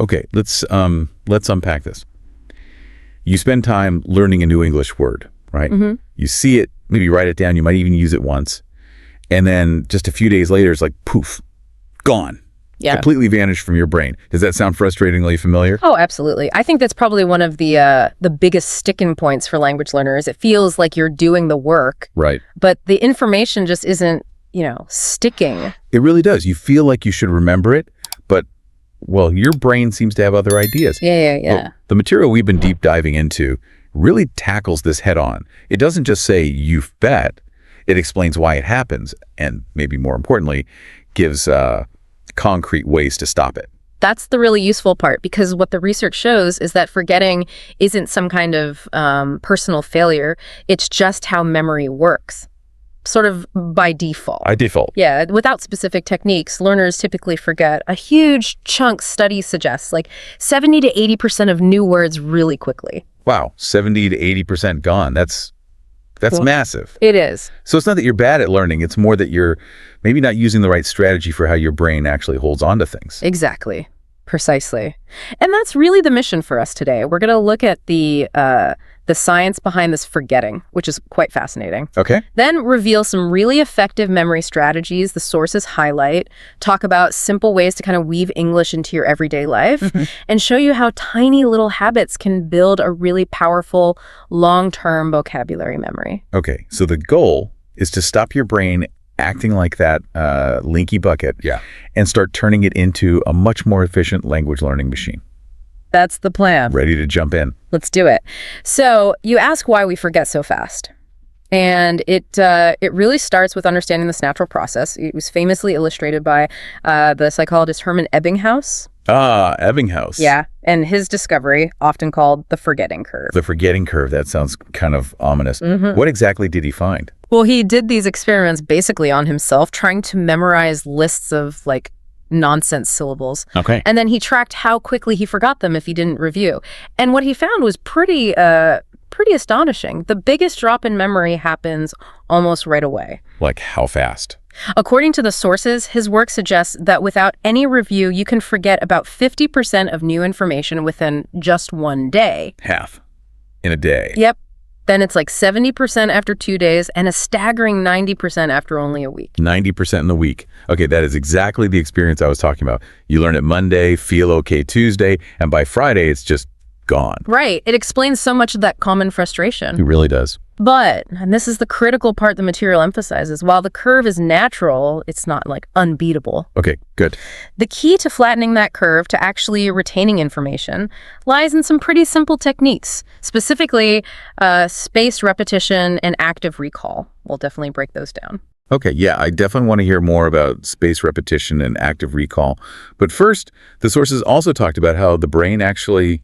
Okay, let's unpack this. You spend time learning a new English word, right? Mm-hmm. You see it, maybe write it down. You might even use it once. And then just a few days later, it's like, poof, gone. Yeah. Completely vanished from your brain. Does that sound frustratingly familiar? Oh, absolutely. I think that's probably one of the biggest sticking points for language learners. It feels like you're doing the work, Right. but the information just isn't, sticking. It really does. You feel like you should remember it, but, well, your brain seems to have other ideas. Yeah. Well, the material we've been deep diving into really tackles this head on. It doesn't just say, "you bet." It explains why it happens, and maybe more importantly, gives concrete ways to stop it. That's the really useful part, because what the research shows is that forgetting isn't some kind of personal failure. It's just how memory works, sort of by default. By default. Yeah, without specific techniques, learners typically forget a huge chunk. Study suggests like 70 to 80% of new words really quickly. Wow, 70 to 80% gone. That's massive. It is. So it's not that you're bad at learning. It's more that you're maybe not using the right strategy for how your brain actually holds on to things. Exactly. Precisely. And that's really the mission for us today. We're going to look at the science behind this forgetting, which is quite fascinating. Okay. Then reveal some really effective memory strategies the sources highlight, talk about simple ways to kind of weave English into your everyday life, and show you how tiny little habits can build a really powerful long-term vocabulary memory. Okay. So the goal is to stop your brain acting like that leaky bucket and start turning it into a much more efficient language learning machine. That's the plan. Ready to jump in. Let's do it. So you ask why we forget so fast. And it really starts with understanding this natural process. It was famously illustrated by the psychologist Hermann Ebbinghaus. Ah, Ebbinghaus. Yeah, and his discovery, often called the forgetting curve. The forgetting curve. That sounds kind of ominous. What exactly did he find? Well, he did these experiments basically on himself, trying to memorize lists of like nonsense syllables. Okay. And then he tracked how quickly he forgot them if he didn't review. And what he found was pretty astonishing. The biggest drop in memory happens almost right away. Like how fast? According to the sources, his work suggests that without any review, you can forget about 50% of new information within just one day. Half in a day. Yep. Then it's like 70% after 2 days and a staggering 90% after only a week. 90% in a week. Okay, that is exactly the experience I was talking about. You learn it Monday, feel okay Tuesday, and by Friday, it's just gone. Right. It explains so much of that common frustration. It really does. But, and this is the critical part the material emphasizes, while the curve is natural, it's not like unbeatable. Okay, good. The key to flattening that curve, to actually retaining information, lies in some pretty simple techniques, specifically spaced repetition and active recall. We'll definitely break those down. Okay, yeah, I definitely want to hear more about spaced repetition and active recall. But first, the sources also talked about how the brain actually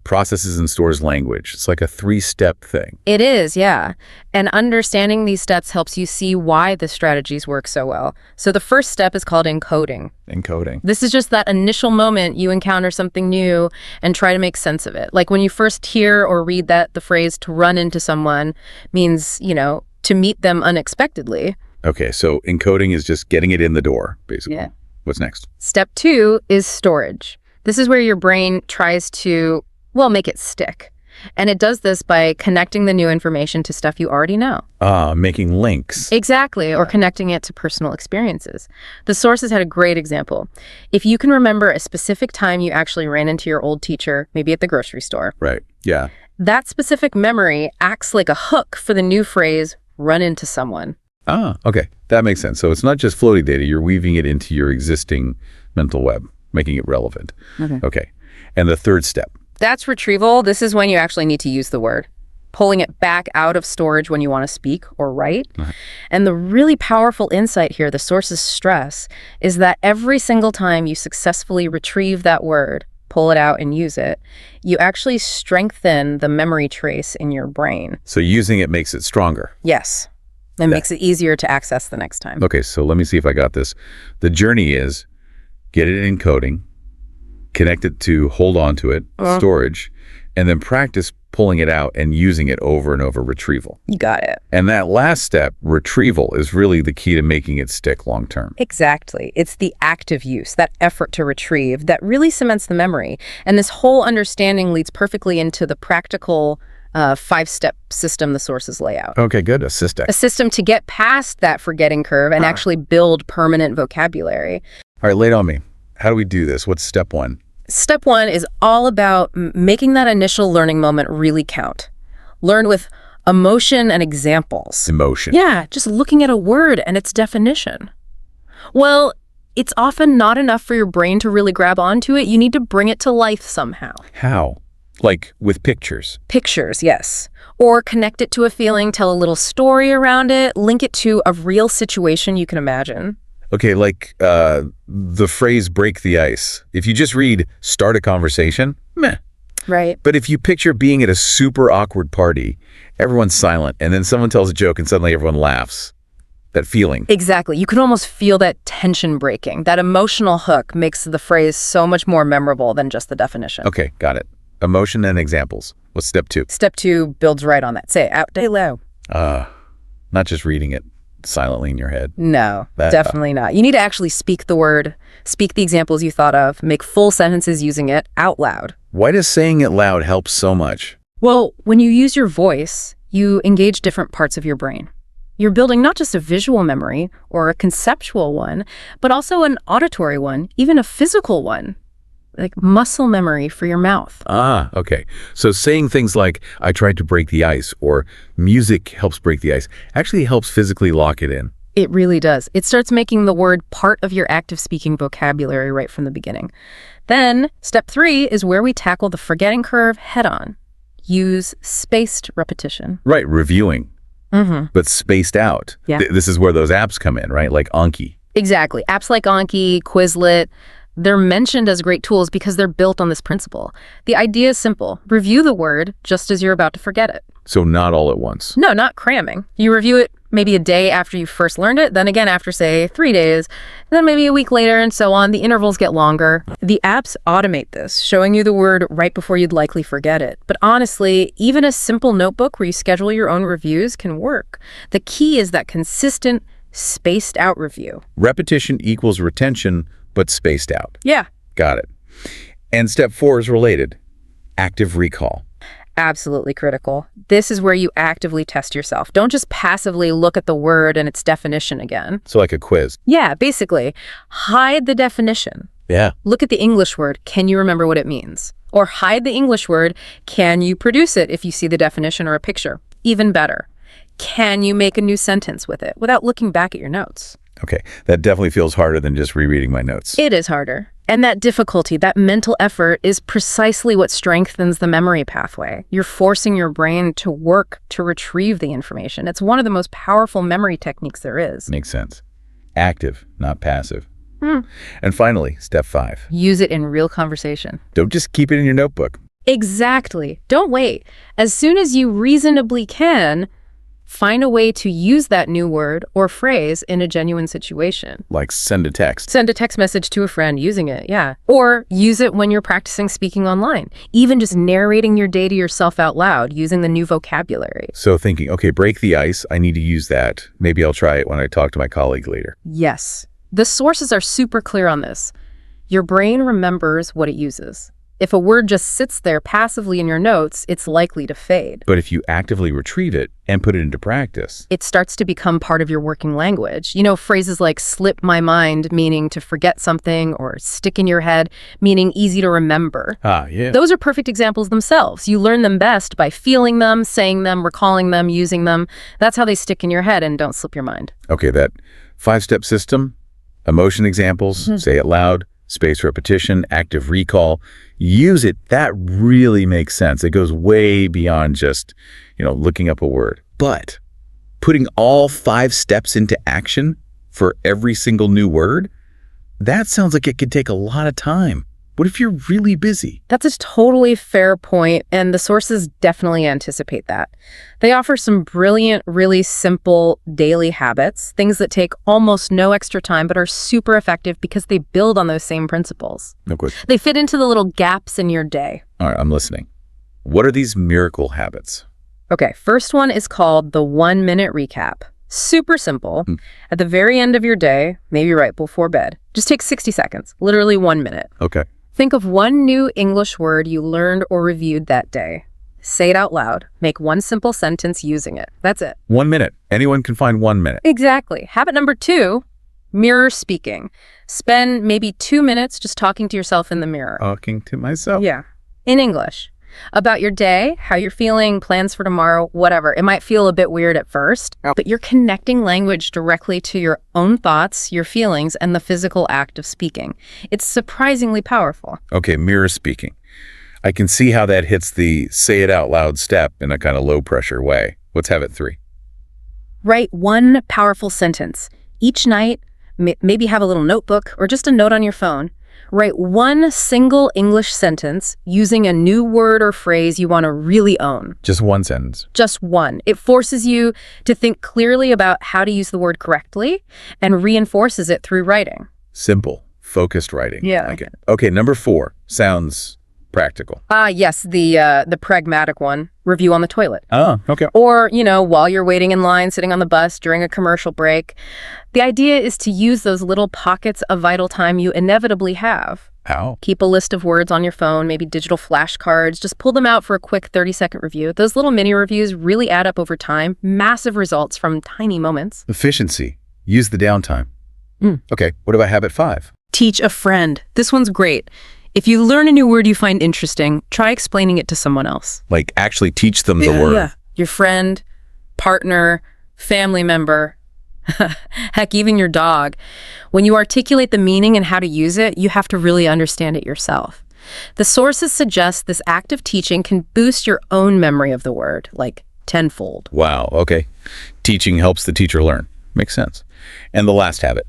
processes and stores language. It's like a 3-step thing. It is, yeah. And understanding these steps helps you see why the strategies work so well. So the first step is called encoding. Encoding. This is just that initial moment you encounter something new and try to make sense of it. Like when you first hear or read that the phrase "to run into someone" means, to meet them unexpectedly. Okay, so encoding is just getting it in the door, basically. Yeah. What's next? Step 2 is storage. This is where your brain tries to, make it stick. And it does this by connecting the new information to stuff you already know. Making links. Exactly, or connecting it to personal experiences. The sources had a great example. If you can remember a specific time you actually ran into your old teacher, maybe at the grocery store. Right, yeah. That specific memory acts like a hook for the new phrase, run into someone. Ah, okay. That makes sense. So it's not just floating data. You're weaving it into your existing mental web, making it relevant. Okay. And the third step. That's retrieval. This is when you actually need to use the word, pulling it back out of storage when you want to speak or write. And the really powerful insight here, the sources stress, is that every single time you successfully retrieve that word, pull it out and use it, you actually strengthen the memory trace in your brain. So using it makes it stronger. Yes. It makes it easier to access the next time. Okay, so let me see if I got this. The journey is get it in encoding, connect it to hold on to it, storage, And then practice pulling it out and using it over and over, retrieval. You got it. And that last step, retrieval, is really the key to making it stick long term. Exactly. It's the active use, that effort to retrieve, that really cements the memory. And this whole understanding leads perfectly into the practical 5-step system the sources lay out. Okay, good. A system. A system to get past that forgetting curve and actually build permanent vocabulary. All right, lay it on me. How do we do this? What's step 1? Step 1 is all about making that initial learning moment really count. Learn with emotion and examples. Emotion. Yeah, just looking at a word and its definition. Well, it's often not enough for your brain to really grab onto it. You need to bring it to life somehow. How? Like with pictures? Pictures, yes. Or connect it to a feeling, tell a little story around it, link it to a real situation you can imagine. Okay, like the phrase break the ice. If you just read start a conversation, meh. Right. But if you picture being at a super awkward party, everyone's silent, and then someone tells a joke and suddenly everyone laughs. That feeling. Exactly. You can almost feel that tension breaking. That emotional hook makes the phrase so much more memorable than just the definition. Okay, got it. Emotion and examples. What's step 2? Step 2 builds right on that. Say it out loud. Not just reading it silently in your head. No, definitely not. You need to actually speak the word, speak the examples you thought of, make full sentences using it out loud. Why does saying it loud help so much? Well, when you use your voice, you engage different parts of your brain. You're building not just a visual memory or a conceptual one, but also an auditory one, even a physical one, like muscle memory for your mouth. Okay. So saying things like, I tried to break the ice, or music helps break the ice, actually helps physically lock it in. It really does. It starts making the word part of your active speaking vocabulary right from the beginning. Then, step 3 is where we tackle the forgetting curve head on. Use spaced repetition. Right, reviewing, but spaced out. Yeah. This is where those apps come in, right? Like Anki. Exactly. Apps like Anki, Quizlet, they're mentioned as great tools because they're built on this principle. The idea is simple. Review the word just as you're about to forget it. So not all at once. No, not cramming. You review it maybe a day after you first learned it, then again after, say, 3 days, then maybe a week later, and so on. The intervals get longer. The apps automate this, showing you the word right before you'd likely forget it. But honestly, even a simple notebook where you schedule your own reviews can work. The key is that consistent, spaced out review. Repetition equals retention, but spaced out. Yeah. Got it. And step 4 is related. Active recall. Absolutely critical. This is where you actively test yourself. Don't just passively look at the word and its definition again. So like a quiz. Yeah, basically. Hide the definition. Yeah. Look at the English word. Can you remember what it means? Or hide the English word. Can you produce it if you see the definition or a picture? Even better. Can you make a new sentence with it without looking back at your notes? Okay, that definitely feels harder than just rereading my notes. It is harder. And that difficulty, that mental effort, is precisely what strengthens the memory pathway. You're forcing your brain to work to retrieve the information. It's one of the most powerful memory techniques there is. Makes sense. Active, not passive. And finally, step 5. Use it in real conversation. Don't just keep it in your notebook. Exactly. Don't wait. As soon as you reasonably can, find a way to use that new word or phrase in a genuine situation. Like send a text. Send a text message to a friend using it, yeah. Or use it when you're practicing speaking online. Even just narrating your day to yourself out loud using the new vocabulary. So thinking, okay, break the ice, I need to use that. Maybe I'll try it when I talk to my colleague later. Yes. The sources are super clear on this. Your brain remembers what it uses. If a word just sits there passively in your notes, it's likely to fade. But if you actively retrieve it and put it into practice, it starts to become part of your working language. You know, phrases like slip my mind, meaning to forget something, or stick in your head, meaning easy to remember. yeah. Those are perfect examples themselves. You learn them best by feeling them, saying them, recalling them, using them. That's how they stick in your head and don't slip your mind. Okay, that 5-step system, emotion examples, say it loud, spaced repetition, active recall, use it. That really makes sense. It goes way beyond just, looking up a word. But putting all 5 steps into action for every single new word, that sounds like it could take a lot of time. What if you're really busy? That's a totally fair point, and the sources definitely anticipate that. They offer some brilliant, really simple daily habits, things that take almost no extra time but are super effective because they build on those same principles. No good. They fit into the little gaps in your day. All right, I'm listening. What are these miracle habits? Okay, first one is called the 1-minute recap. Super simple. At the very end of your day, maybe right before bed, just take 60 seconds, literally 1 minute. Okay. Think of one new English word you learned or reviewed that day. Say it out loud. Make one simple sentence using it. That's it. 1 minute. Anyone can find 1 minute. Exactly. Habit number 2, mirror speaking. Spend maybe 2 minutes just talking to yourself in the mirror. Talking to myself. Yeah. In English. About your day, how you're feeling, plans for tomorrow, whatever. It might feel a bit weird at first, but you're connecting language directly to your own thoughts, your feelings, and the physical act of speaking. It's surprisingly powerful. Okay, mirror speaking. I can see how that hits the say it out loud step in a kind of low pressure way. Let's have it 3. Write one powerful sentence. Each night, maybe have a little notebook or just a note on your phone. Write one single English sentence using a new word or phrase you want to really own. Just one sentence. Just one. It forces you to think clearly about how to use the word correctly and reinforces it through writing. Simple, focused writing. Yeah. Like it. Okay, number 4 sounds practical. Yes, the pragmatic one. Review on the toilet. Oh, okay. Or, while you're waiting in line, sitting on the bus during a commercial break. The idea is to use those little pockets of vital time you inevitably have. How? Keep a list of words on your phone, maybe digital flashcards. Just pull them out for a quick 30-second review. Those little mini reviews really add up over time. Massive results from tiny moments. Efficiency. Use the downtime. Okay, what about habit 5? Teach a friend. This one's great. If you learn a new word you find interesting, try explaining it to someone else. Like actually teach them the word. Yeah. Your friend, partner, family member, heck, even your dog. When you articulate the meaning and how to use it, you have to really understand it yourself. The sources suggest this act of teaching can boost your own memory of the word, like tenfold. Wow, okay. Teaching helps the teacher learn. Makes sense. And the last habit,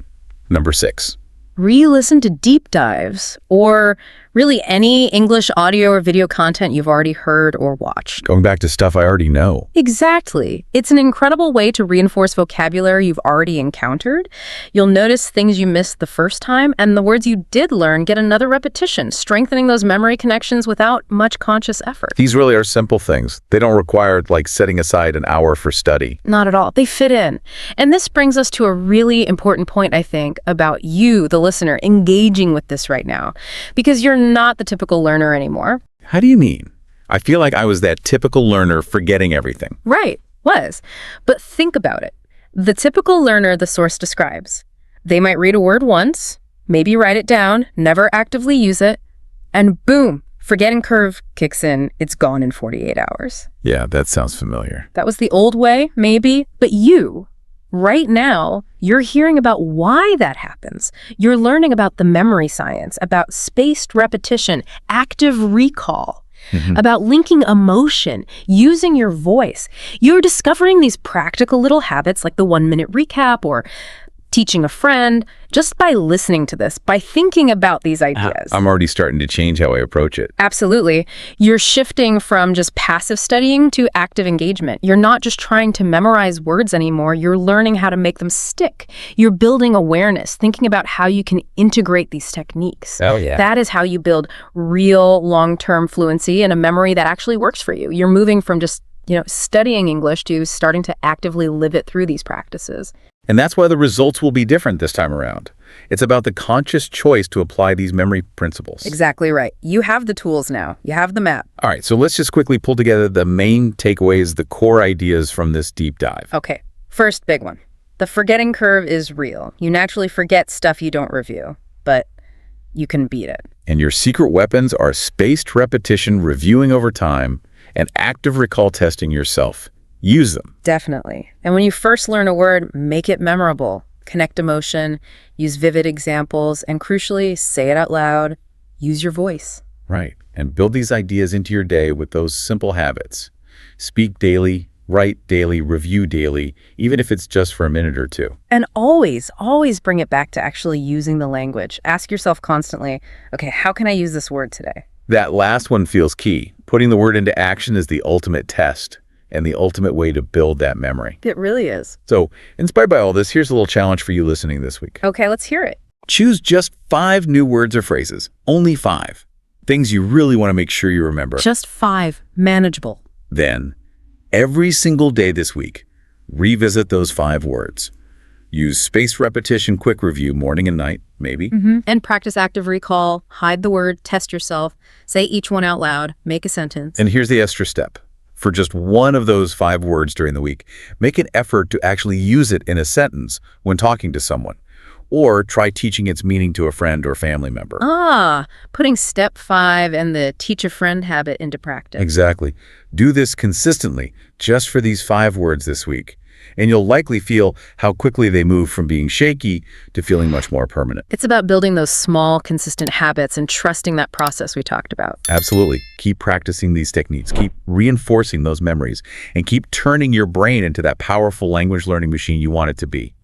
number 6. Re-listen to deep dives, or really any English audio or video content you've already heard or watched. Going back to stuff I already know. Exactly. It's an incredible way to reinforce vocabulary you've already encountered. You'll notice things you missed the first time, and the words you did learn get another repetition, strengthening those memory connections without much conscious effort. These really are simple things. They don't require like setting aside an hour for study. Not at all. They fit in. And this brings us to a really important point, I think, about you, the listener, engaging with this right now. Because you're not the typical learner anymore. How do you mean? I feel like I was that typical learner forgetting everything. Right, was. But think about it. The typical learner the source describes. They might read a word once, maybe write it down, never actively use it, and boom, forgetting curve kicks in. It's gone in 48 hours. Yeah, that sounds familiar. That was the old way, maybe, but right now, you're hearing about why that happens. You're learning about the memory science, about spaced repetition, active recall, about linking emotion, using your voice. You're discovering these practical little habits like the 1-minute recap or teaching a friend just by listening to this, by thinking about these ideas. I'm already starting to change how I approach it. Absolutely. You're shifting from just passive studying to active engagement. You're not just trying to memorize words anymore. You're learning how to make them stick. You're building awareness, thinking about how you can integrate these techniques. Oh, yeah. That is how you build real long-term fluency and a memory that actually works for you. You're moving from just, studying English to starting to actively live it through these practices. And that's why the results will be different this time around. It's about the conscious choice to apply these memory principles. Exactly right. You have the tools now. You have the map. All right, so let's just quickly pull together the main takeaways, the core ideas from this deep dive. Okay, first big one. The forgetting curve is real. You naturally forget stuff you don't review, but you can beat it. And your secret weapons are spaced repetition, reviewing over time, and active recall testing yourself. Use them. Definitely. And when you first learn a word, make it memorable. Connect emotion, use vivid examples, and crucially, say it out loud. Use your voice. Right. And build these ideas into your day with those simple habits. Speak daily, write daily, review daily, even if it's just for a minute or two. And always bring it back to actually using the language. Ask yourself constantly, okay, how can I use this word today? That last one feels key. Putting the word into action is the ultimate test and the ultimate way to build that memory. It really is. So, inspired by all this, here's a little challenge for you listening this week. Okay, let's hear it. Choose just 5 new words or phrases. Only 5. Things you really want to make sure you remember. Just 5. Manageable. Then, every single day this week, revisit those 5 words. Use spaced repetition, quick review, morning and night, maybe. And practice active recall. Hide the word. Test yourself. Say each one out loud. Make a sentence. And here's the extra step. For just one of those 5 words during the week, make an effort to actually use it in a sentence when talking to someone. Or try teaching its meaning to a friend or family member. Putting step 5 and the teach a friend habit into practice. Exactly. Do this consistently, just for these 5 words this week. And you'll likely feel how quickly they move from being shaky to feeling much more permanent. It's about building those small, consistent habits and trusting that process we talked about. Absolutely. Keep practicing these techniques. Keep reinforcing those memories. And keep turning your brain into that powerful language learning machine you want it to be.